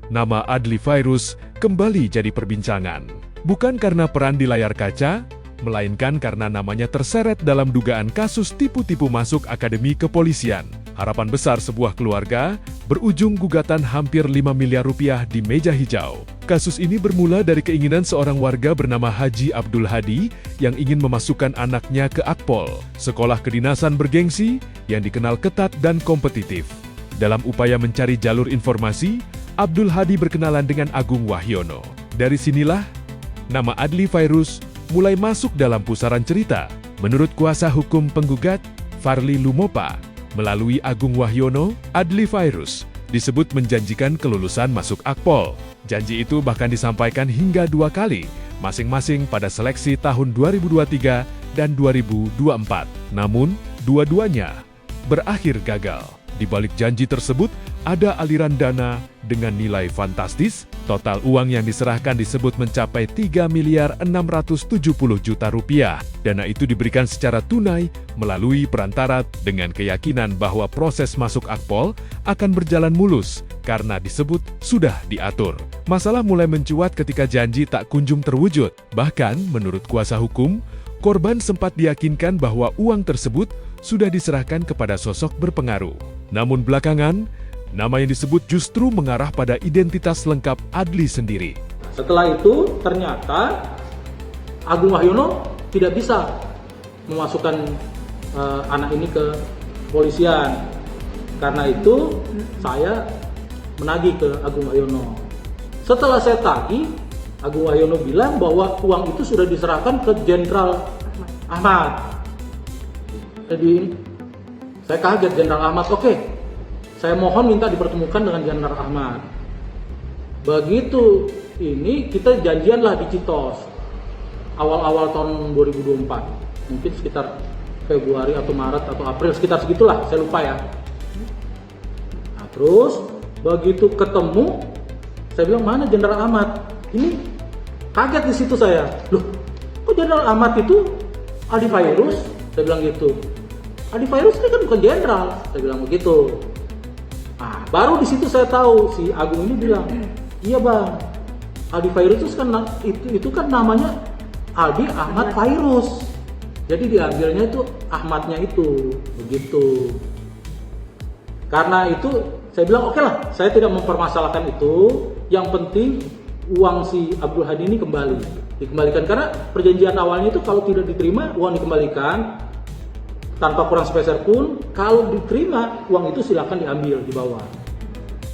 nama Adli Fairuz kembali jadi perbincangan. Bukan karena peran di layar kaca, melainkan karena namanya terseret dalam dugaan kasus tipu-tipu masuk Akademi Kepolisian. Harapan besar sebuah keluarga berujung gugatan hampir 5 miliar rupiah di meja hijau. Kasus ini bermula dari keinginan seorang warga bernama Haji Abdul Hadi yang ingin memasukkan anaknya ke Akpol, sekolah kedinasan bergengsi yang dikenal ketat dan kompetitif. Dalam upaya mencari jalur informasi, Abdul Hadi berkenalan dengan Agung Wahyono. Dari sinilah, nama Adli Fairuz mulai masuk dalam pusaran cerita. Menurut kuasa hukum penggugat, Farli Lumopa, melalui Agung Wahyono, Adli Fairuz disebut menjanjikan kelulusan masuk Akpol. Janji itu bahkan disampaikan hingga 2 kali, masing-masing pada seleksi tahun 2023 dan 2024. Namun, dua-duanya berakhir gagal. Di balik janji tersebut, ada aliran dana dengan nilai fantastis. Total uang yang diserahkan disebut mencapai 3 miliar 670 juta rupiah. Dana itu diberikan secara tunai melalui perantara dengan keyakinan bahwa proses masuk Akpol akan berjalan mulus karena disebut sudah diatur. Masalah mulai mencuat ketika janji tak kunjung terwujud. Bahkan, menurut kuasa hukum, korban sempat diyakinkan bahwa uang tersebut sudah diserahkan kepada sosok berpengaruh. Namun belakangan, nama yang disebut justru mengarah pada identitas lengkap Adli sendiri. Setelah itu, ternyata Agung Wahyono tidak bisa memasukkan anak ini ke polisian. Karena itu, saya menagih ke Agung Wahyono. Setelah saya tagih, Agung Wahyono bilang bahwa uang itu sudah diserahkan ke Jenderal Ahmad. Jadi, saya kaget. Jenderal Ahmad, oke. Saya mohon minta dipertemukan dengan Jenderal Ahmad. Begitu ini kita janjianlah di Citos. Awal-awal tahun 2024. Mungkin sekitar Februari atau Maret atau April, sekitar segitulah, saya lupa ya. Nah, terus begitu ketemu, saya bilang, mana Jenderal Ahmad? Ini kaget di situ saya. Loh, kok Jenderal Ahmad itu Adli Fairuz? Saya bilang gitu. Adli Fairuz ini kan bukan jenderal, saya bilang begitu. Nah, baru di situ saya tahu si Agung ini bilang, iya bang, Adli Fairuz itu kan namanya Aldi Ahmad Fairuz. Jadi diambilnya itu Ahmadnya itu, begitu. Karena itu saya bilang oke lah, saya tidak mempermasalahkan itu. Yang penting uang si Abdul Hadi ini dikembalikan. Karena perjanjian awalnya itu kalau tidak diterima uang dikembalikan. Tanpa kurang sepeser pun, kalau diterima, uang itu silakan diambil di bawah.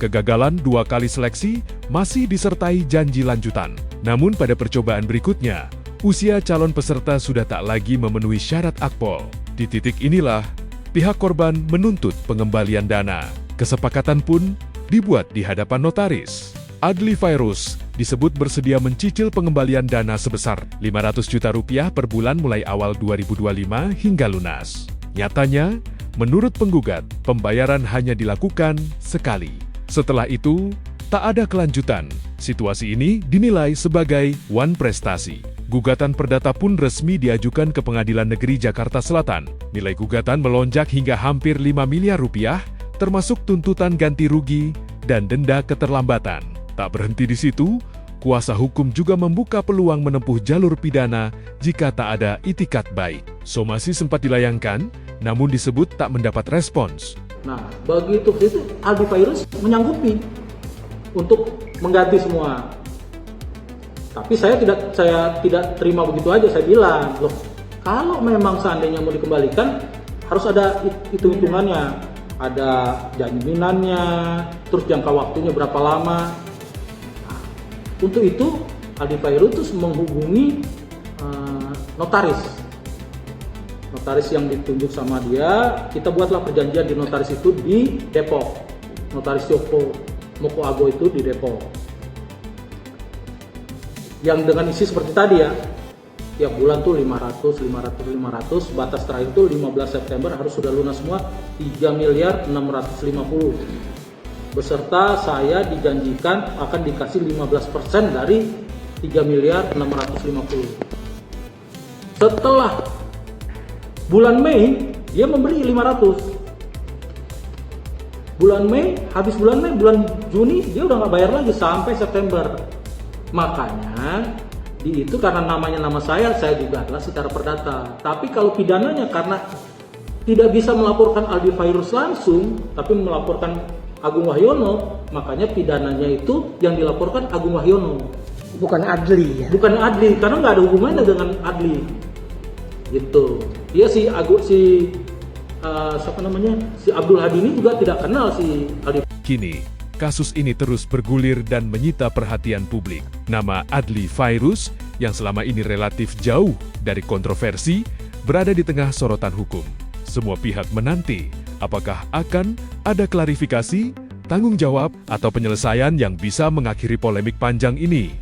Kegagalan 2 kali seleksi masih disertai janji lanjutan. Namun pada percobaan berikutnya, usia calon peserta sudah tak lagi memenuhi syarat Akpol. Di titik inilah, pihak korban menuntut pengembalian dana. Kesepakatan pun dibuat di hadapan notaris. Adli Fairuz disebut bersedia mencicil pengembalian dana sebesar 500 juta rupiah per bulan mulai awal 2025 hingga lunas. Nyatanya, menurut penggugat, pembayaran hanya dilakukan sekali. Setelah itu, tak ada kelanjutan. Situasi ini dinilai sebagai wan prestasi. Gugatan perdata pun resmi diajukan ke Pengadilan Negeri Jakarta Selatan. Nilai gugatan melonjak hingga hampir 5 miliar rupiah, termasuk tuntutan ganti rugi dan denda keterlambatan. Tak berhenti di situ, kuasa hukum juga membuka peluang menempuh jalur pidana jika tak ada itikat baik. Somasi sempat dilayangkan, namun disebut tak mendapat respons. Nah, begitu itu Adli Fairuz menyanggupi untuk mengganti semua. Tapi saya tidak terima begitu aja. Saya bilang, loh, kalau memang seandainya mau dikembalikan, harus ada hitung-hitungannya, ada jaminannya, terus jangka waktunya berapa lama. Nah, untuk itu Adli Fairuz menghubungi notaris yang ditunjuk sama dia. Kita buatlah perjanjian di notaris itu di Depok, notaris Moko Ago itu di Depok, yang dengan isi seperti tadi ya, tiap bulan tuh 500, batas terakhir tuh 15 September harus sudah lunas semua 3 miliar 650. Beserta saya dijanjikan akan dikasih 15% dari 3 miliar 650. Setelah bulan Mei dia memberi 500. Bulan Mei, habis bulan Mei, bulan Juni dia udah nggak bayar lagi sampai September. Makanya itu karena namanya nama saya juga adalah secara perdata. Tapi kalau pidananya karena tidak bisa melaporkan Aldi Fairuz langsung, tapi melaporkan Agung Wahyono, makanya pidananya itu yang dilaporkan Agung Wahyono. Bukan Adli ya? Bukan Adli, karena nggak ada hubungannya dengan Adli. Gitu. Dia siapa namanya? Si Abdul Hadi ini juga tidak kenal si Aldi. Kini, kasus ini terus bergulir dan menyita perhatian publik. Nama Adli Fairuz yang selama ini relatif jauh dari kontroversi berada di tengah sorotan hukum. Semua pihak menanti apakah akan ada klarifikasi, tanggung jawab, atau penyelesaian yang bisa mengakhiri polemik panjang ini.